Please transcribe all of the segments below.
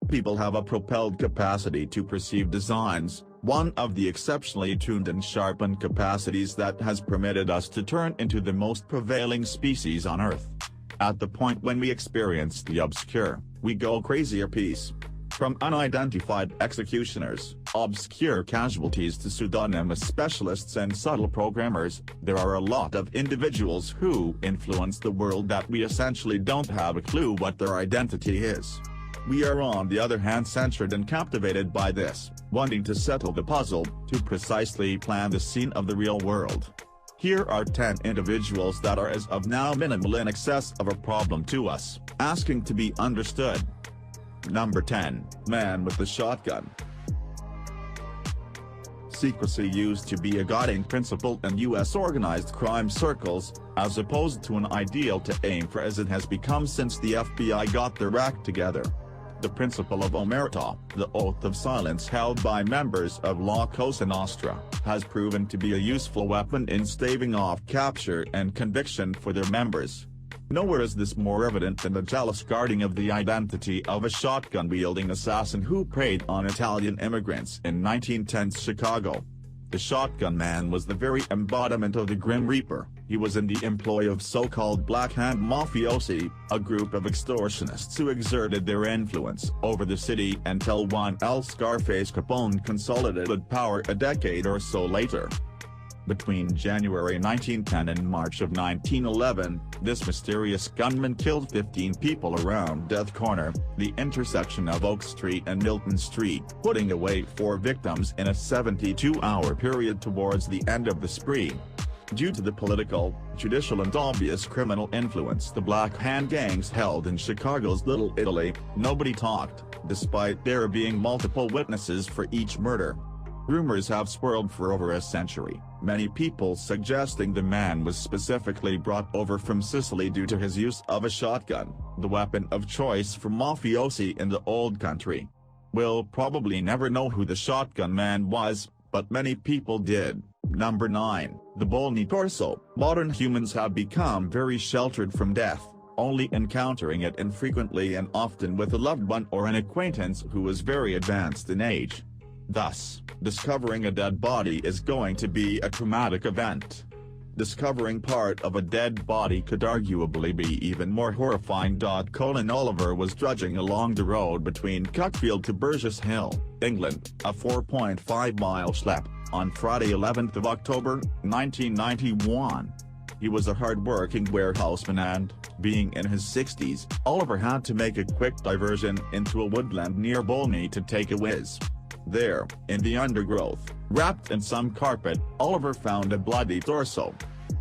People have a propelled capacity to perceive designs, one of the exceptionally tuned and sharpened capacities that has permitted us to turn into the most prevailing species on Earth. At the point when we experience the obscure, we go crazier piece. From unidentified executioners, obscure casualties to pseudonymous specialists and subtle programmers, there are a lot of individuals who influence the world that we essentially don't have a clue what their identity is. We are on the other hand censured and captivated by this, wanting to settle the puzzle, to precisely plan the scene of the real world. Here are 10 individuals that are as of now minimal in excess of a problem to us, asking to be understood. Number 10, Man with the Shotgun. Secrecy used to be a guiding principle in U.S. organized crime circles, as opposed to an ideal to aim for as it has become since the FBI got their act together. The principle of omerta, the oath of silence held by members of La Cosa Nostra, has proven to be a useful weapon in staving off capture and conviction for their members. Nowhere is this more evident than the jealous guarding of the identity of a shotgun-wielding assassin who preyed on Italian immigrants in 1910's Chicago. The shotgun man was the very embodiment of the Grim Reaper. He was in the employ of so-called Black Hand mafiosi, a group of extortionists who exerted their influence over the city until one Scarface Capone consolidated power a decade or so later. Between January 1910 and March of 1911, this mysterious gunman killed 15 people around Death Corner, the intersection of Oak Street and Milton Street, putting away 4 victims in a 72-hour period towards the end of the spree. Due to the political, judicial and obvious criminal influence the Black Hand gangs held in Chicago's Little Italy, nobody talked, despite there being multiple witnesses for each murder. Rumors have swirled for over a century, many people suggesting the man was specifically brought over from Sicily due to his use of a shotgun, the weapon of choice for mafiosi in the old country. We'll probably never know who the shotgun man was, but many people did. Number 9, the bony torso. Modern humans have become very sheltered from death, only encountering it infrequently and often with a loved one or an acquaintance who is very advanced in age. Thus, discovering a dead body is going to be a traumatic event. Discovering part of a dead body could arguably be even more horrifying. Colin Oliver was drudging along the road between Cuckfield to Burgess Hill, England, a 4.5-mile schlep, on Friday 11th of October, 1991. He was a hard-working warehouseman and, being in his 60s, Oliver had to make a quick diversion into a woodland near Bolney to take a whiz. There, in the undergrowth, wrapped in some carpet, Oliver found a bloody torso.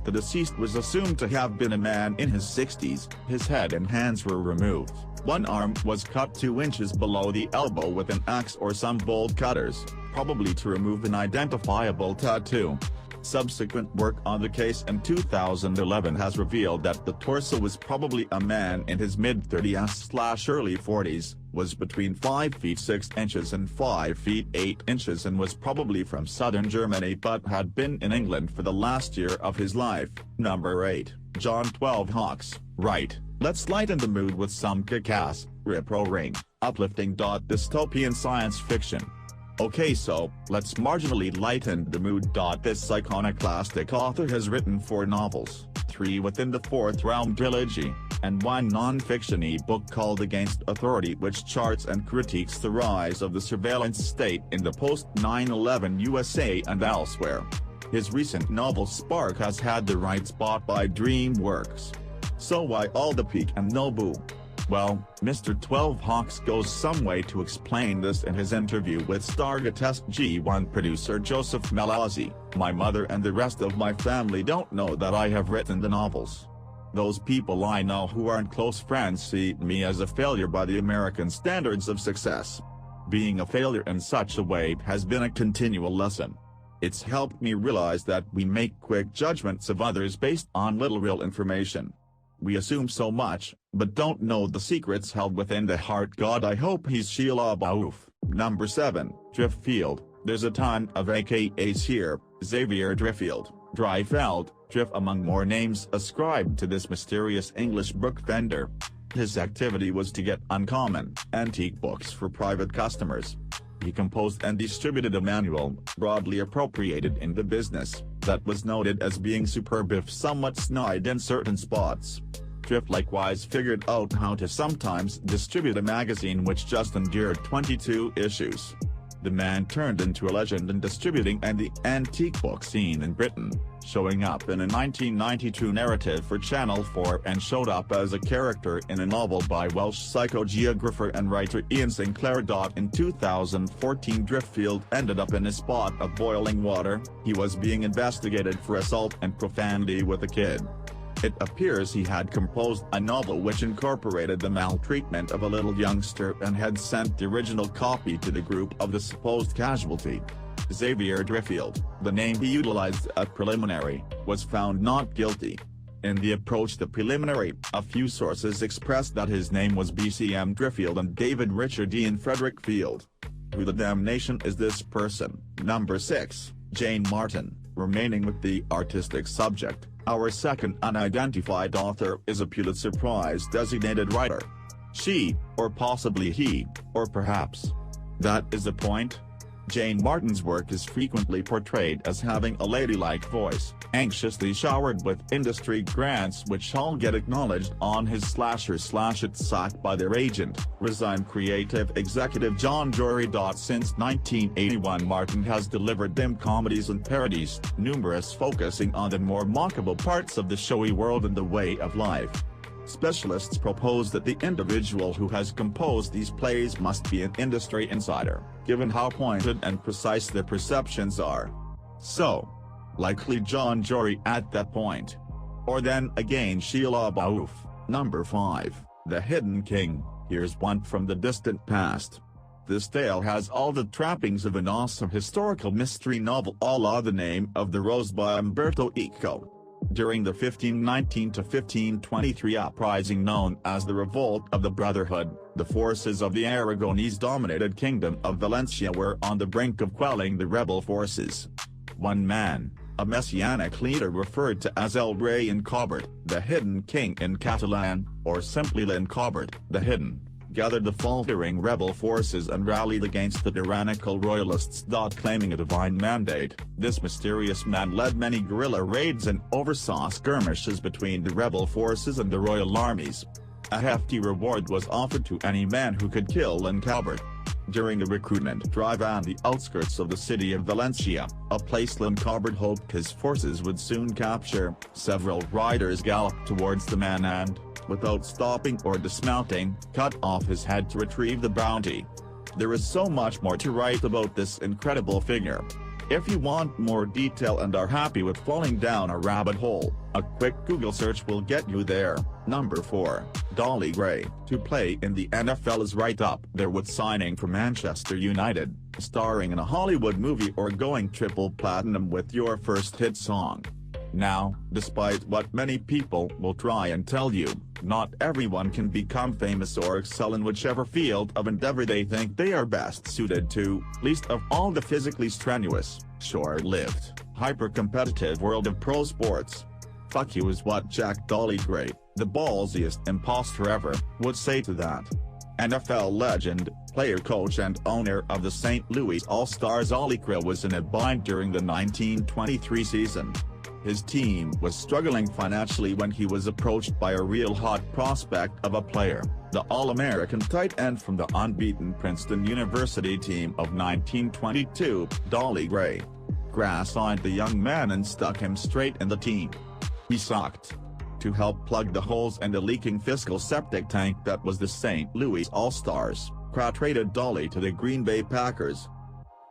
The deceased was assumed to have been a man in his 60s, his head and hands were removed, one arm was cut 2 inches below the elbow with an axe or some bolt cutters, probably to remove an identifiable tattoo. Subsequent work on the case in 2011 has revealed that the torso was probably a man in his mid-30s/early 40s, was between 5 feet 6 inches and 5 feet 8 inches and was probably from southern Germany but had been in England for the last year of his life. Number 8, John 12 Hawks. Right, let's lighten the mood with some kick-ass, rip-roaring, uplifting dystopian science fiction. Okay, so, let's marginally lighten the mood. This iconoclastic author has written 4 novels, 3 within the Fourth Realm trilogy, and 1 non-fiction e-book called Against Authority, which charts and critiques the rise of the surveillance state in the post-9/11 USA and elsewhere. His recent novel Spark has had the rights bought by DreamWorks. So why all the peak and no boo? Well, Mr. 12 Hawks goes some way to explain this in his interview with Stargate SG-1 producer Joseph Malazzi. My mother and the rest of my family don't know that I have written the novels. Those people I know who aren't close friends see me as a failure by the American standards of success. Being a failure in such a way has been a continual lesson. It's helped me realize that we make quick judgments of others based on little real information. We assume so much, but don't know the secrets held within the heart. God, I hope he's Sheila Baouf. Number 7, Driffield. There's a ton of AKAs here: Xavier Driffield, Dryfeld, Drift among more names ascribed to this mysterious English book vendor. His activity was to get uncommon, antique books for private customers. He composed and distributed a manual, broadly appropriated in the business, that was noted as being superb if somewhat snide in certain spots. Drift likewise figured out how to sometimes distribute a magazine which just endured 22 issues. The man turned into a legend in distributing and the antique book scene in Britain, showing up in a 1992 narrative for Channel 4 and showed up as a character in a novel by Welsh psychogeographer and writer Ian Sinclair. In 2014, Driffield ended up in a spot of boiling water. He was being investigated for assault and profanity with a kid. It appears he had composed a novel which incorporated the maltreatment of a little youngster and had sent the original copy to the group of the supposed casualty. Xavier Driffield, the name he utilized at preliminary, was found not guilty. In the approach to preliminary, a few sources expressed that his name was BCM Driffield and David Richard Ian Frederick Field. Who the damnation is this person? Number 6, Jane Martin. Remaining with the artistic subject, our second unidentified author is a Pulitzer Prize designated writer. She, or possibly he, or perhaps. That is the point. Jane Martin's work is frequently portrayed as having a ladylike voice, anxiously showered with industry grants which all get acknowledged on his /it's sacked by their agent, resigned creative executive John Jory. Since 1981 Martin has delivered dim comedies and parodies, numerous focusing on the more mockable parts of the showy world and the way of life. Specialists propose that the individual who has composed these plays must be an industry insider, given how pointed and precise their perceptions are. So, likely John Jory at that point. Or then again Sheila Baouf. Number 5, The Hidden King. Here's one from the distant past. This tale has all the trappings of an awesome historical mystery novel a la The Name of the Rose by Umberto Eco. During the 1519 to 1523 uprising known as the Revolt of the Brotherhood, the forces of the Aragonese-dominated Kingdom of Valencia were on the brink of quelling the rebel forces. One man, a messianic leader referred to as El Rey Encobert, the Hidden King in Catalan, or simply L'Encobert, the Hidden, gathered the faltering rebel forces and rallied against the tyrannical royalists. Claiming a divine mandate, this mysterious man led many guerrilla raids and oversaw skirmishes between the rebel forces and the royal armies. A hefty reward was offered to any man who could kill L'Encobert. During a recruitment drive on the outskirts of the city of Valencia, a place L'Encobert hoped his forces would soon capture, several riders galloped towards the man and, without stopping or dismounting, cut off his head to retrieve the bounty. There is so much more to write about this incredible figure. If you want more detail and are happy with falling down a rabbit hole, a quick Google search will get you there. Number 4, Dolly Gray. To play in the NFL is right up there with signing for Manchester United, starring in a Hollywood movie or going triple platinum with your first hit song. Now, despite what many people will try and tell you, not everyone can become famous or excel in whichever field of endeavor they think they are best suited to, least of all the physically strenuous, short-lived, hyper-competitive world of pro sports. Fuck you is what Jack Dolly Gray, the ballsiest imposter ever, would say to that. NFL legend, player coach and owner of the St. Louis All-Stars Ollie Krill was in a bind during the 1923 season. His team was struggling financially when he was approached by a real hot prospect of a player, the All-American tight end from the unbeaten Princeton University team of 1922, Dolly Gray. Grass signed the young man and stuck him straight in the team. He sucked. To help plug the holes in the leaking fiscal septic tank that was the St. Louis All-Stars, Kra traded Dolly to the Green Bay Packers.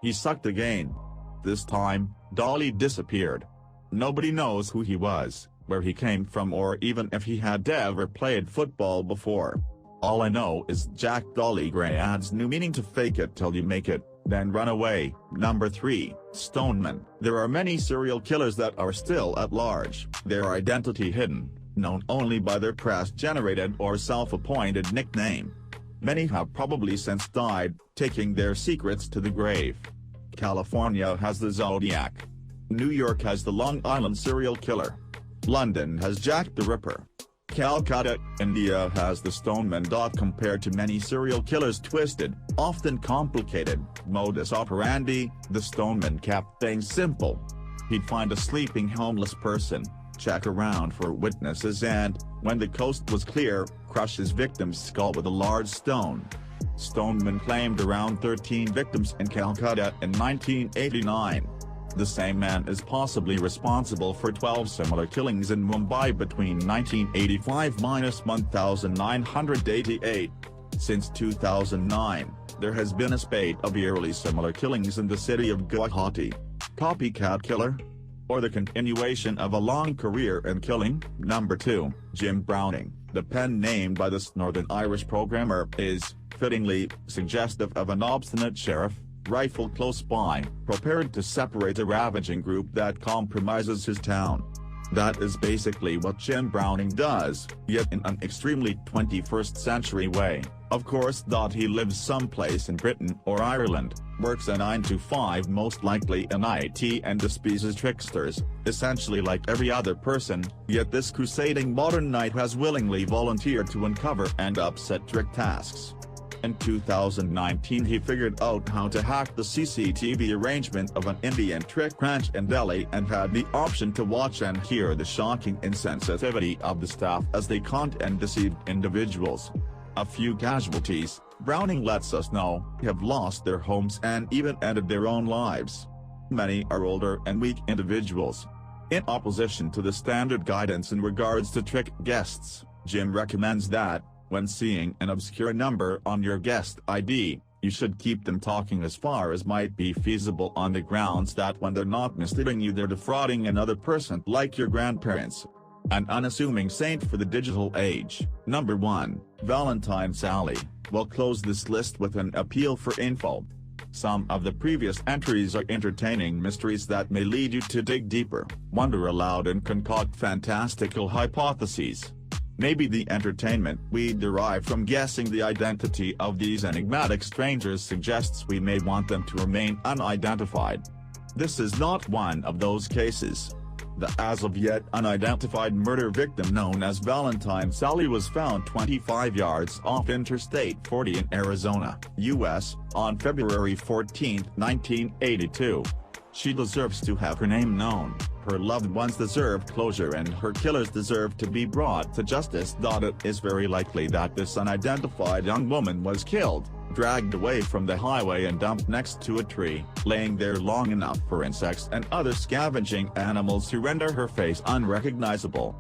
He sucked again. This time, Dolly disappeared. Nobody knows who he was, where he came from or even if he had ever played football before. All I know is Jack Dolly Gray adds new meaning to fake it till you make it, then run away. Number 3, Stoneman. There are many serial killers that are still at large, their identity hidden, known only by their press-generated or self-appointed nickname. Many have probably since died, taking their secrets to the grave. California has the Zodiac. New York has the Long Island serial killer. London has Jack the Ripper. Calcutta, India has the Stoneman. Compared to many serial killers' twisted, often complicated, modus operandi, the Stoneman kept things simple. He'd find a sleeping homeless person, check around for witnesses and, when the coast was clear, crush his victim's skull with a large stone. Stoneman claimed around 13 victims in Calcutta in 1989. The same man is possibly responsible for 12 similar killings in Mumbai between 1985–1988. Since 2009, there has been a spate of eerily similar killings in the city of Guwahati. Copycat killer? Or the continuation of a long career in killing? Number 2, Jim Browning. The pen name by this Northern Irish programmer is, fittingly, suggestive of an obstinate sheriff, rifle close by, prepared to separate a ravaging group that compromises his town. That is basically what Jim Browning does, yet in an extremely 21st century way. Of course, he lives someplace in Britain or Ireland, works a 9 to 5 most likely in IT and despises tricksters, essentially like every other person, yet this crusading modern knight has willingly volunteered to uncover and upset trick tasks. In 2019 he figured out how to hack the CCTV arrangement of an Indian trick ranch in Delhi and had the option to watch and hear the shocking insensitivity of the staff as they conned and deceived individuals. A few casualties, Browning lets us know, have lost their homes and even ended their own lives. Many are older and weak individuals. In opposition to the standard guidance in regards to trick guests, Jim recommends that, when seeing an obscure number on your guest ID, you should keep them talking as far as might be feasible on the grounds that when they're not misleading you they're defrauding another person like your grandparents. An unassuming saint for the digital age. Number 1, Valentine Sally. We'll close this list with an appeal for info. Some of the previous entries are entertaining mysteries that may lead you to dig deeper, wonder aloud and concoct fantastical hypotheses. Maybe the entertainment we derive from guessing the identity of these enigmatic strangers suggests we may want them to remain unidentified. This is not one of those cases. The as-of-yet unidentified murder victim known as Valentine Sally was found 25 yards off Interstate 40 in Arizona, U.S., on February 14, 1982. She deserves to have her name known, her loved ones deserve closure and her killers deserve to be brought to justice. It is very likely that this unidentified young woman was killed, dragged away from the highway and dumped next to a tree, laying there long enough for insects and other scavenging animals to render her face unrecognizable.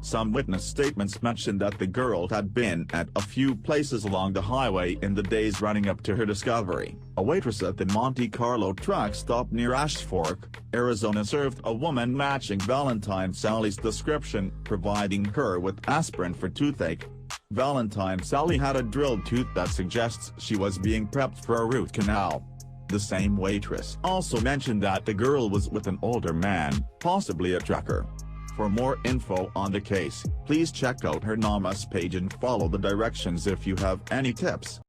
Some witness statements mention that the girl had been at a few places along the highway in the days running up to her discovery. A waitress at the Monte Carlo truck stop near Ash Fork, Arizona served a woman matching Valentine Sally's description, providing her with aspirin for toothache. Valentine Sally had a drilled tooth that suggests she was being prepped for a root canal. The same waitress also mentioned that the girl was with an older man, possibly a trucker. For more info on the case, please check out her Namas page and follow the directions if you have any tips.